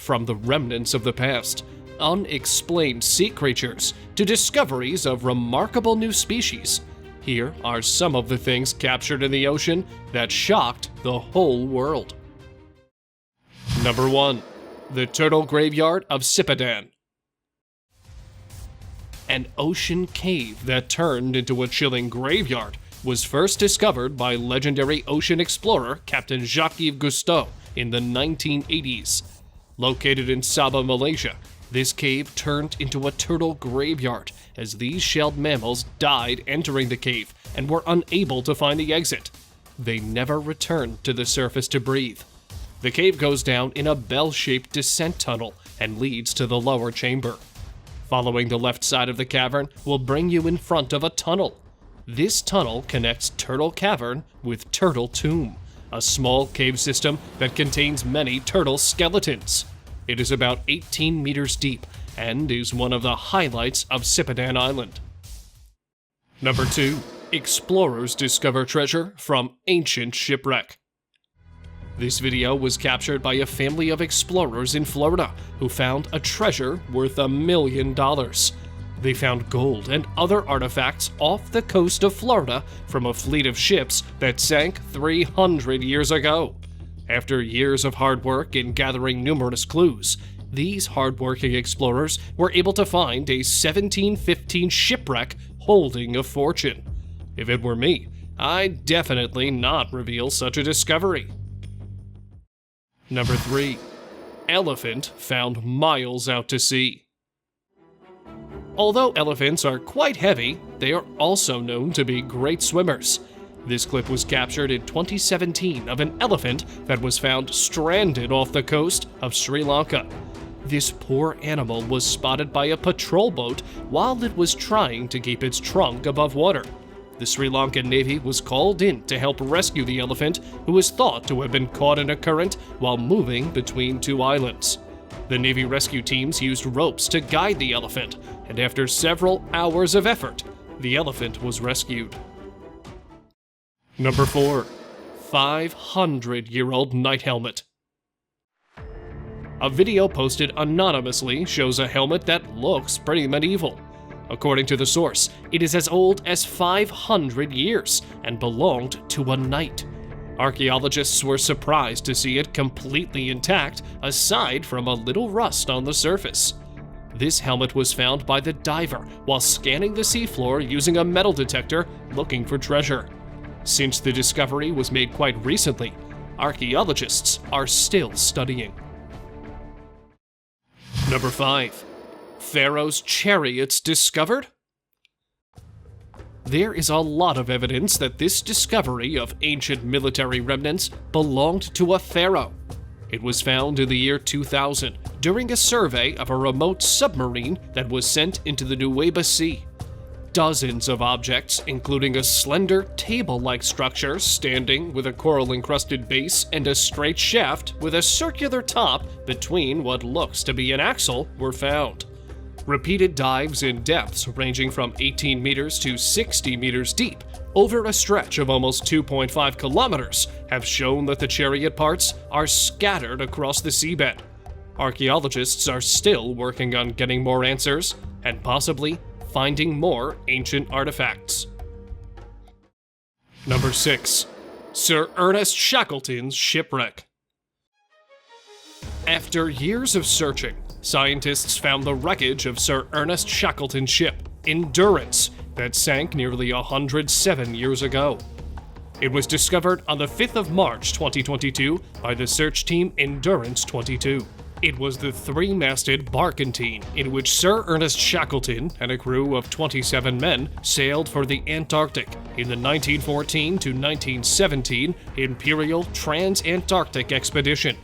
from the remnants of the past, unexplained sea creatures, to discoveries of remarkable new species, here are some of the things captured in the ocean that shocked the whole world. Number 1. The Turtle Graveyard of SIPADAN. An ocean cave that turned into a chilling graveyard was first discovered by legendary ocean explorer Captain Jacques Cousteau in the 1980s. Located in Sabah, Malaysia, this cave turned into a turtle graveyard as these shelled mammals died entering the cave and were unable to find the exit. They never returned to the surface to breathe. The cave goes down in a bell-shaped descent tunnel and leads to the lower chamber. Following the left side of the cavern will bring you in front of a tunnel. This tunnel connects Turtle Cavern with Turtle Tomb, a small cave system that contains many turtle skeletons. It is about 18 meters deep and is one of the highlights of SIPADAN Island. Number 2. Explorers discover treasure from ancient shipwreck. This video was captured by a family of explorers in Florida who found a treasure worth $1 million. They found gold and other artifacts off the coast of Florida from a fleet of ships that sank 300 years ago. After years of hard work in gathering numerous clues, these hardworking explorers were able to find a 1715 shipwreck holding a fortune. If it were me, I'd definitely not reveal such a discovery. Number 3. Elephant found miles out to sea. Although elephants are quite heavy, they are also known to be great swimmers. This clip was captured in 2017 of an elephant that was found stranded off the coast of Sri Lanka. This poor animal was spotted by a patrol boat while it was trying to keep its trunk above water. The Sri Lankan Navy was called in to help rescue the elephant, who is thought to have been caught in a current while moving between two islands. The Navy rescue teams used ropes to guide the elephant, and after several hours of effort, the elephant was rescued. Number 4. 500-year-old night helmet. A video posted anonymously shows a helmet that looks pretty medieval. According to the source, it is as old as 500 years and belonged to a knight. Archaeologists were surprised to see it completely intact, aside from a little rust on the surface. This helmet was found by the diver while scanning the seafloor using a metal detector looking for treasure. Since the discovery was made quite recently, archaeologists are still studying. Number 5. Pharaoh's chariots discovered? There is a lot of evidence that this discovery of ancient military remnants belonged to a pharaoh. It was found in the year 2000 during a survey of a remote submarine that was sent into the WWII. Dozens of objects, including a slender table-like structure standing with a coral-encrusted base and a straight shaft with a circular top between what looks to be an axle, were found. Repeated dives in depths ranging from 18 meters to 60 meters deep over a stretch of almost 2.5 kilometers have shown that the chariot parts are scattered across the seabed. Archaeologists are still working on getting more answers and possibly finding more ancient artifacts. Number 6. Sir Ernest Shackleton's shipwreck. After years of searching, scientists found the wreckage of Sir Ernest Shackleton's ship, Endurance, that sank nearly 107 years ago. It was discovered on the 5th of March 2022 by the search team Endurance 22. It was the three-masted barkentine in which Sir Ernest Shackleton and a crew of 27 men sailed for the Antarctic in the 1914 to 1917 Imperial Trans-Antarctic Expedition,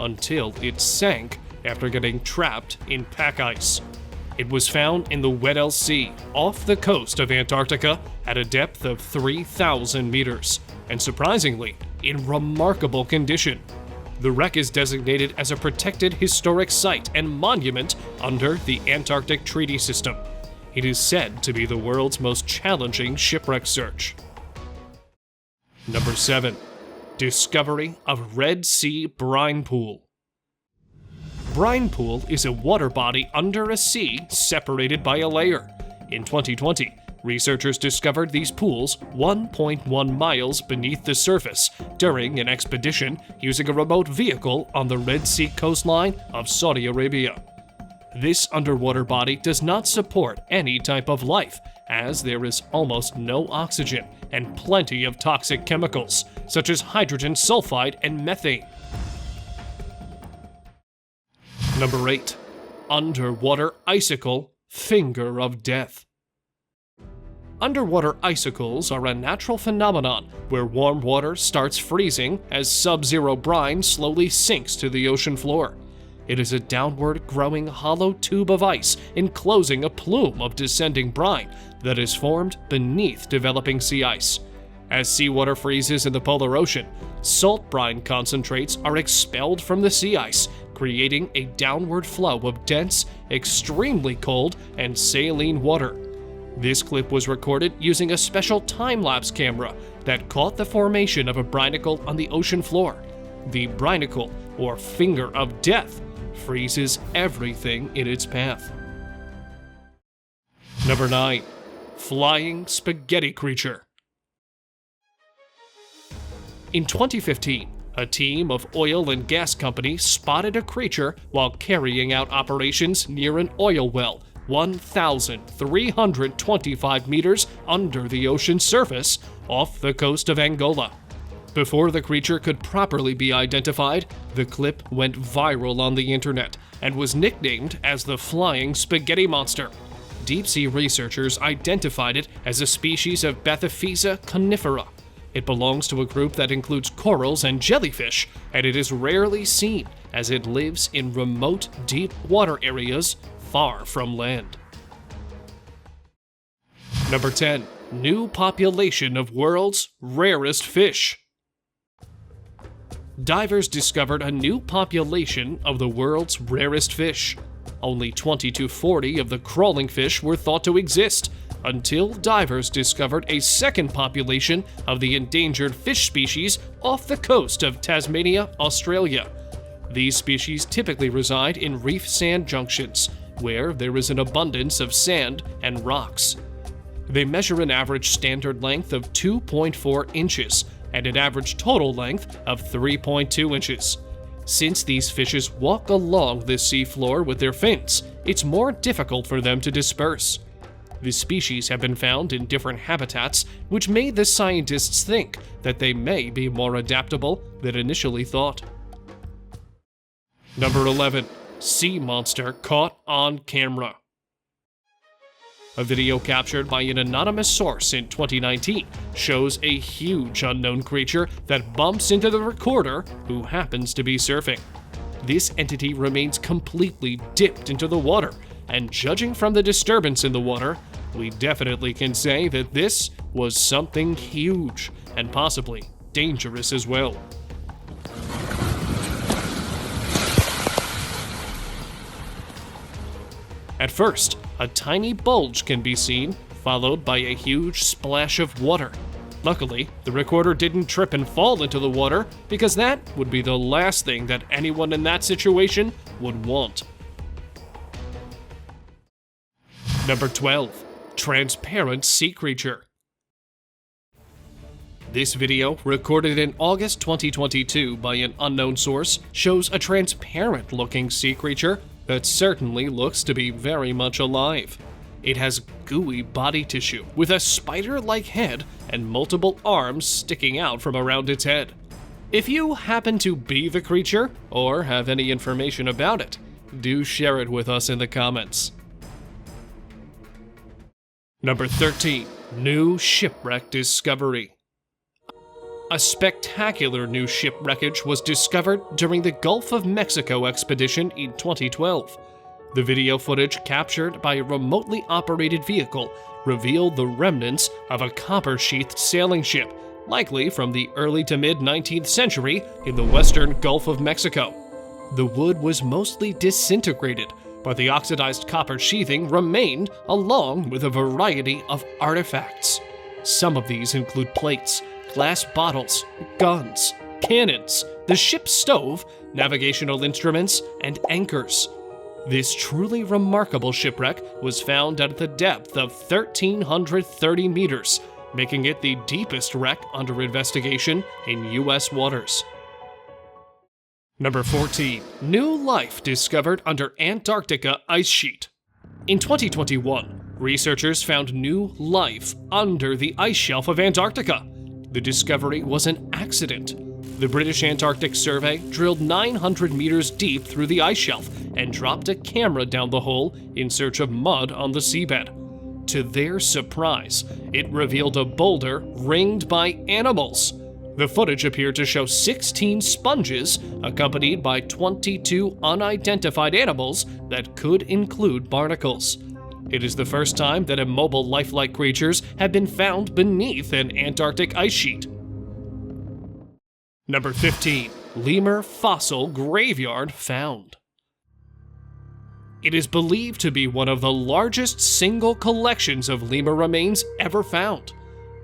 until it sank after getting trapped in pack ice. It was found in the Weddell Sea, off the coast of Antarctica, at a depth of 3,000 meters, and surprisingly, in remarkable condition. The wreck is designated as a protected historic site and monument under the Antarctic Treaty System. It is said to be the world's most challenging shipwreck search. Number 7. Discovery of Red Sea Brine Pool. brine pool is a water body under a sea separated by a layer. In 2020, researchers discovered these pools 1.1 miles beneath the surface during an expedition using a remote vehicle on the Red Sea coastline of Saudi Arabia. This underwater body does not support any type of life, as there is almost no oxygen and plenty of toxic chemicals, such as hydrogen sulfide and methane. Number 8. Underwater icicle, finger of death. Underwater icicles are a natural phenomenon where warm water starts freezing as sub-zero brine slowly sinks to the ocean floor. It is a downward growing hollow tube of ice enclosing a plume of descending brine that is formed beneath developing sea ice. As seawater freezes in the polar ocean, salt brine concentrates are expelled from the sea ice, creating a downward flow of dense, extremely cold, and saline water. This clip was recorded using a special time-lapse camera that caught the formation of a brinacle on the ocean floor. The brinacle, or finger of death, freezes everything in its path. Number 9. Flying spaghetti creature. In 2015, a team of oil and gas companies spotted a creature while carrying out operations near an oil well 1,325 meters under the ocean surface off the coast of Angola. Before the creature could properly be identified, the clip went viral on the internet and was nicknamed as the Flying Spaghetti Monster. Deep-sea researchers identified it as a species of Bathyphysa conifera. It belongs to a group that includes corals and jellyfish, and it is rarely seen as it lives in remote, deep water areas far from land. Number 10. New population of world's rarest fish. Divers discovered a new population of the world's rarest fish. Only 20 to 40 of the crawling fish were thought to exist, until divers discovered a second population of the endangered fish species off the coast of Tasmania, Australia. These species typically reside in reef sand junctions, where there is an abundance of sand and rocks. They measure an average standard length of 2.4 inches and an average total length of 3.2 inches. Since these fishes walk along the seafloor with their fins, it's more difficult for them to disperse. The species have been found in different habitats, which made the scientists think that they may be more adaptable than initially thought. Number 11. Sea monster caught on camera. A video captured by an anonymous source in 2019 shows a huge unknown creature that bumps into the recorder who happens to be surfing. This entity remains completely dipped into the water, and judging from the disturbance in the water, we definitely can say that this was something huge and possibly dangerous as well. At first, a tiny bulge can be seen, followed by a huge splash of water. Luckily, the recorder didn't trip and fall into the water, because that would be the last thing that anyone in that situation would want. Number 12. Transparent sea creature. This video, recorded in August 2022 by an unknown source, shows a transparent-looking sea creature that certainly looks to be very much alive. It has gooey body tissue with a spider-like head and multiple arms sticking out from around its head. If you happen to be the creature or have any information about it, do share it with us in the comments. Number 13. New shipwreck discovery. A spectacular new shipwreckage was discovered during the Gulf of Mexico expedition in 2012. The video footage captured by a remotely operated vehicle revealed the remnants of a copper-sheathed sailing ship, likely from the early to mid-19th century in the western Gulf of Mexico. The wood was mostly disintegrated, but the oxidized copper sheathing remained along with a variety of artifacts. Some of these include plates, glass bottles, guns, cannons, the ship's stove, navigational instruments, and anchors. This truly remarkable shipwreck was found at the depth of 1,330 meters, making it the deepest wreck under investigation in U.S. waters. Number 14. New life discovered under Antarctica ice sheet. In 2021, researchers found new life under the ice shelf of Antarctica. The discovery was an accident. The British Antarctic Survey drilled 900 meters deep through the ice shelf and dropped a camera down the hole in search of mud on the seabed. To their surprise, it revealed a boulder ringed by animals. The footage appeared to show 16 sponges, accompanied by 22 unidentified animals that could include barnacles. It is the first time that immobile lifelike creatures have been found beneath an Antarctic ice sheet. Number 15. Lemur fossil graveyard found. It is believed to be one of the largest single collections of lemur remains ever found.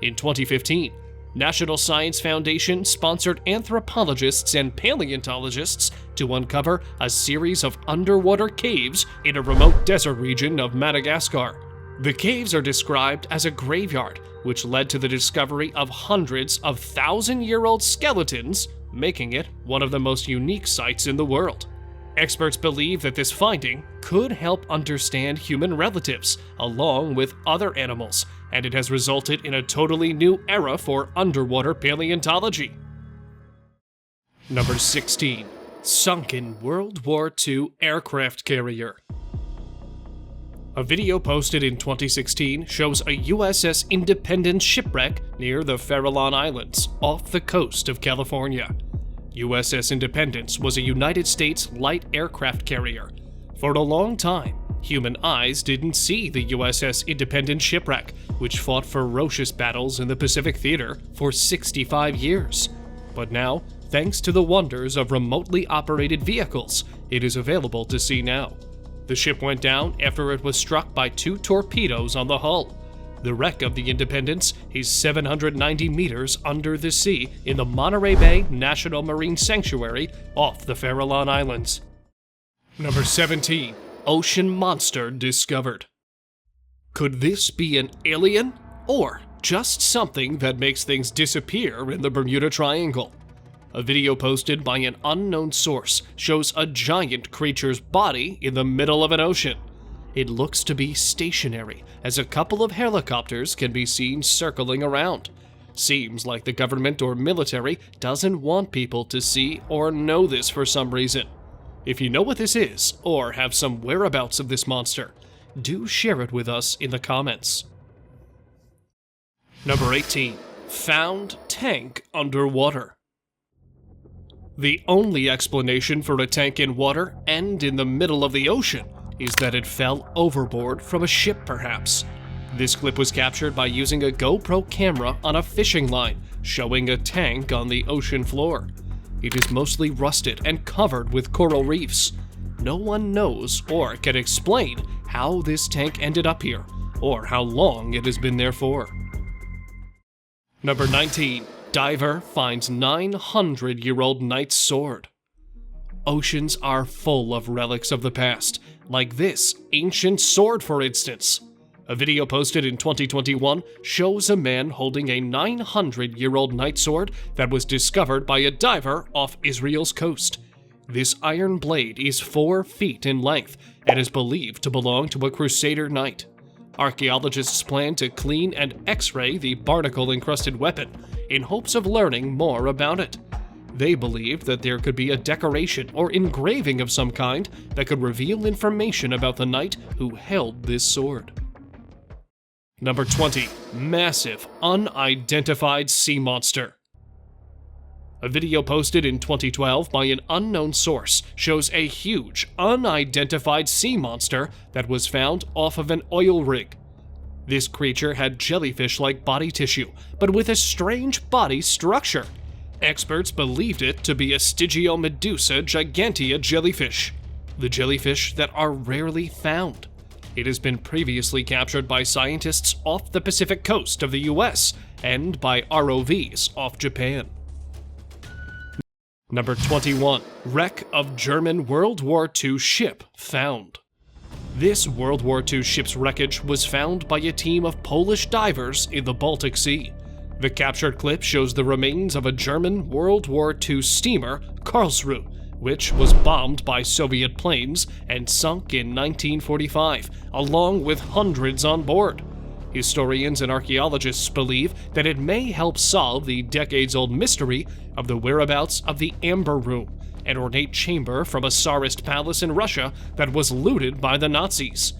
In 2015, National Science Foundation sponsored anthropologists and paleontologists to uncover a series of underwater caves in a remote desert region of Madagascar. The caves are described as a graveyard, which led to the discovery of hundreds of thousand-year-old skeletons, making it one of the most unique sites in the world. Experts believe that this finding could help understand human relatives, along with other animals, and it has resulted in a totally new era for underwater paleontology. Number 16. Sunken World War II aircraft carrier. A video posted in 2016 shows a USS Independence shipwreck near the Farallon Islands, off the coast of California. USS Independence was a United States light aircraft carrier. For a long time, human eyes didn't see the USS Independence shipwreck, which fought ferocious battles in the Pacific Theater for 65 years. But now, thanks to the wonders of remotely operated vehicles, it is available to see now. The ship went down after it was struck by 2 torpedoes on the hull. The wreck of the Independence is 790 meters under the sea in the Monterey Bay National Marine Sanctuary off the Farallon Islands. Number 17. Ocean monster discovered. Could this be an alien, or just something that makes things disappear in the Bermuda Triangle? A video posted by an unknown source shows a giant creature's body in the middle of an ocean. It looks to be stationary, as a couple of helicopters can be seen circling around. Seems like the government or military doesn't want people to see or know this for some reason. If you know what this is, or have some whereabouts of this monster, do share it with us in the comments. Number 18. Found tank underwater. The only explanation for a tank in water and in the middle of the ocean is that it fell overboard from a ship, perhaps. This clip was captured by using a GoPro camera on a fishing line, showing a tank on the ocean floor. It is mostly rusted and covered with coral reefs. No one knows or can explain how this tank ended up here, or how long it has been there for. Number 19. Diver finds 900-year-old knight's sword. Oceans are full of relics of the past, like this ancient sword, for instance. A video posted in 2021 shows a man holding a 900-year-old knight's sword that was discovered by a diver off Israel's coast. This iron blade is 4 feet in length and is believed to belong to a Crusader knight. Archaeologists plan to clean and X-ray the barnacle-encrusted weapon in hopes of learning more about it. They believed that there could be a decoration or engraving of some kind that could reveal information about the knight who held this sword. Number 20. Massive, unidentified sea monster. A video posted in 2012 by an unknown source shows a huge, unidentified sea monster that was found off of an oil rig. This creature had jellyfish-like body tissue, but with a strange body structure. Experts believed it to be a Stygiomedusa gigantea jellyfish, the jellyfish that are rarely found. It has been previously captured by scientists off the Pacific coast of the US and by ROVs off Japan. Number 21. Wreck of German World War II ship found. This World War II ship's wreckage was found by a team of Polish divers in the Baltic Sea. The captured clip shows the remains of a German World War II steamer, Karlsruhe, which was bombed by Soviet planes and sunk in 1945, along with hundreds on board. Historians and archaeologists believe that it may help solve the decades-old mystery of the whereabouts of the Amber Room, an ornate chamber from a Tsarist palace in Russia that was looted by the Nazis.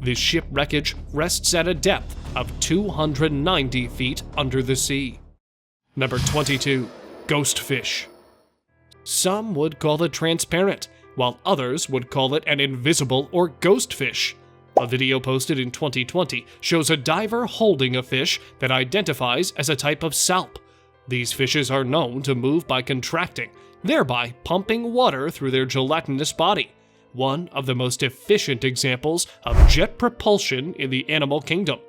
This ship wreckage rests at a depth of 290 feet under the sea. Number 22. Ghost fish. Some would call it transparent, while others would call it an invisible or ghost fish. A video posted in 2020 shows a diver holding a fish that identifies as a type of salp. These fishes are known to move by contracting, thereby pumping water through their gelatinous body, one of the most efficient examples of jet propulsion in the animal kingdom.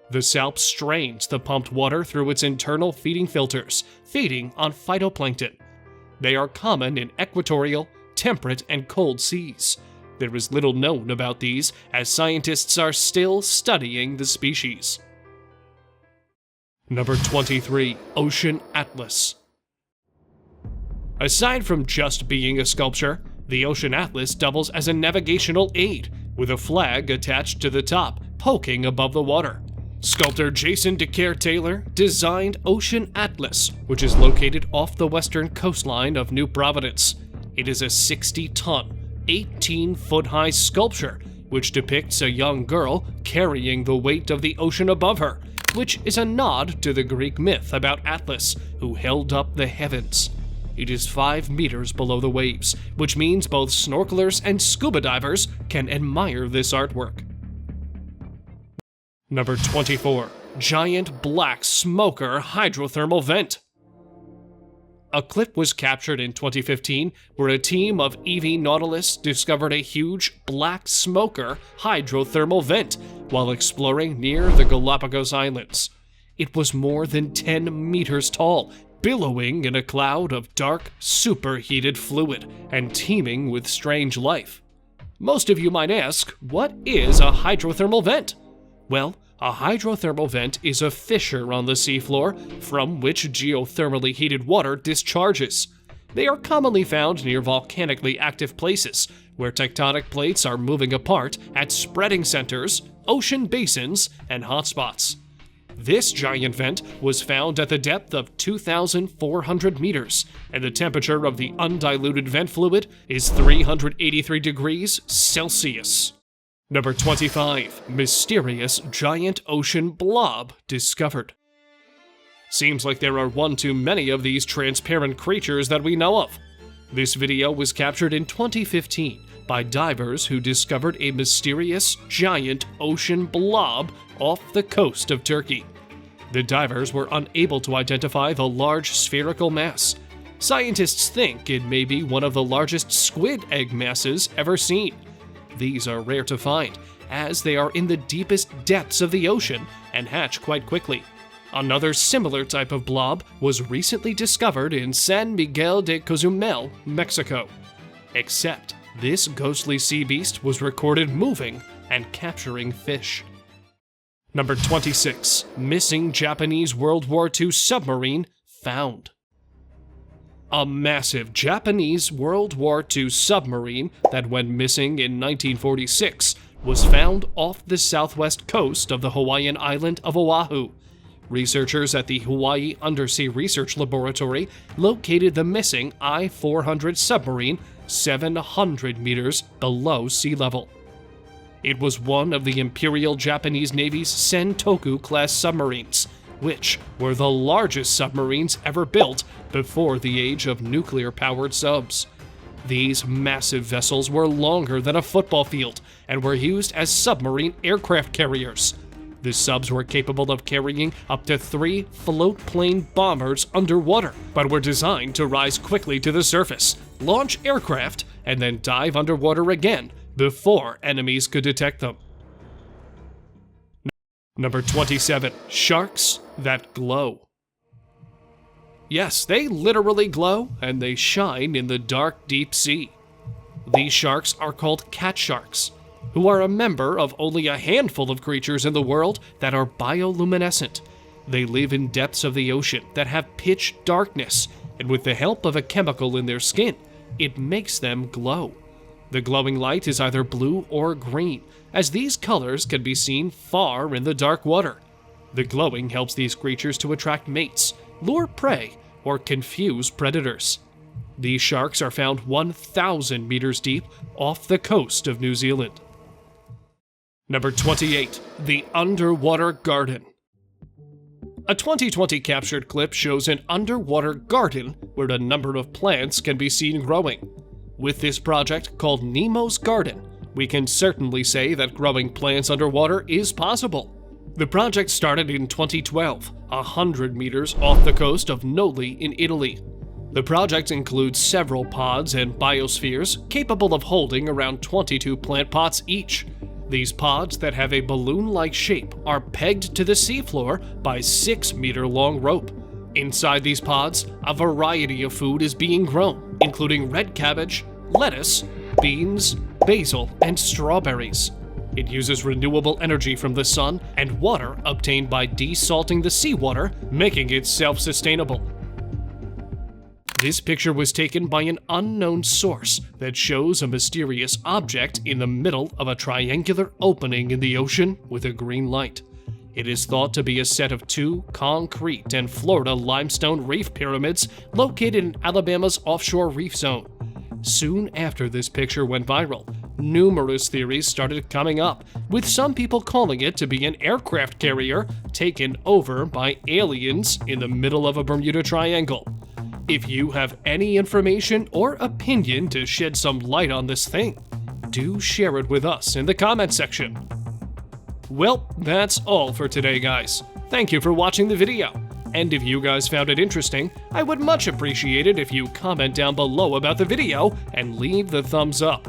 The salp strains the pumped water through its internal feeding filters, feeding on phytoplankton. They are common in equatorial, temperate, and cold seas. There is little known about these, as scientists are still studying the species. Number 23. Ocean Atlas. Aside from just being a sculpture, the Ocean Atlas doubles as a navigational aid, with a flag attached to the top, poking above the water. Sculptor Jason DeCare Taylor designed Ocean Atlas, which is located off the western coastline of New Providence. It is a 60-ton, 18-foot-high sculpture, which depicts a young girl carrying the weight of the ocean above her, which is a nod to the Greek myth about Atlas, who held up the heavens. It is 5 meters below the waves, which means both snorkelers and scuba divers can admire this artwork. Number 24. Giant black smoker hydrothermal vent. A clip was captured in 2015 where a team of EV Nautilus discovered a huge black smoker hydrothermal vent while exploring near the Galapagos Islands. It was more than 10 meters tall, billowing in a cloud of dark, superheated fluid and teeming with strange life. Most of you might ask, what is a hydrothermal vent? Well, a hydrothermal vent is a fissure on the seafloor from which geothermally heated water discharges. They are commonly found near volcanically active places, where tectonic plates are moving apart at spreading centers, ocean basins, and hotspots. This giant vent was found at the depth of 2,400 meters, and the temperature of the undiluted vent fluid is 383 degrees Celsius. Number 25. Mysterious giant ocean blob discovered. Seems like there are one too many of these transparent creatures that we know of. This video was captured in 2015 by divers who discovered a mysterious giant ocean blob off the coast of Turkey. The divers were unable to identify the large spherical mass. Scientists think it may be one of the largest squid egg masses ever seen. These are rare to find, as they are in the deepest depths of the ocean and hatch quite quickly. Another similar type of blob was recently discovered in San Miguel de Cozumel, Mexico. Except this ghostly sea beast was recorded moving and capturing fish. Number 26. Missing Japanese World War II submarine found. A massive Japanese World War II submarine that went missing in 1946 was found off the southwest coast of the Hawaiian island of Oahu. Researchers at the Hawaii Undersea Research Laboratory located the missing I-400 submarine 700 meters below sea level. It was one of the Imperial Japanese Navy's Sentoku-class submarines, which were the largest submarines ever built before the age of nuclear-powered subs. These massive vessels were longer than a football field and were used as submarine aircraft carriers. The subs were capable of carrying up to 3 float-plane bombers underwater, but were designed to rise quickly to the surface, launch aircraft, and then dive underwater again before enemies could detect them. Number 27. Sharks that glow. Yes, they literally glow, and they shine in the dark, deep sea. These sharks are called cat sharks, who are a member of only a handful of creatures in the world that are bioluminescent. They live in depths of the ocean that have pitch darkness, and with the help of a chemical in their skin, it makes them glow. The glowing light is either blue or green, as these colors can be seen far in the dark water. The glowing helps these creatures to attract mates, lure prey, or confuse predators. These sharks are found 1,000 meters deep off the coast of New Zealand. Number 28. The Underwater Garden. A 2020 captured clip shows an underwater garden where a number of plants can be seen growing. With this project called Nemo's Garden, we can certainly say that growing plants underwater is possible. The project started in 2012, 100 meters off the coast of Noli in Italy. The project includes several pods and biospheres capable of holding around 22 plant pots each. These pods that have a balloon-like shape are pegged to the seafloor by 6-meter-long rope. Inside these pods, a variety of food is being grown, including red cabbage, lettuce, beans, basil, and strawberries. It uses renewable energy from the sun and water obtained by desalting the seawater, making it self-sustainable. This picture was taken by an unknown source that shows a mysterious object in the middle of a triangular opening in the ocean with a green light. It is thought to be a set of 2 concrete and Florida limestone reef pyramids located in Alabama's offshore reef zone. Soon after this picture went viral, numerous theories started coming up, with some people calling it to be an aircraft carrier taken over by aliens in the middle of a Bermuda Triangle. If you have any information or opinion to shed some light on this thing, do share it with us in the comment section. Well, that's all for today, guys. Thank you for watching the video. And if you guys found it interesting, I would much appreciate it if you comment down below about the video and leave the thumbs up.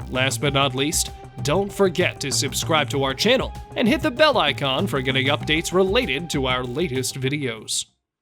Last but not least, don't forget to subscribe to our channel and hit the bell icon for getting updates related to our latest videos.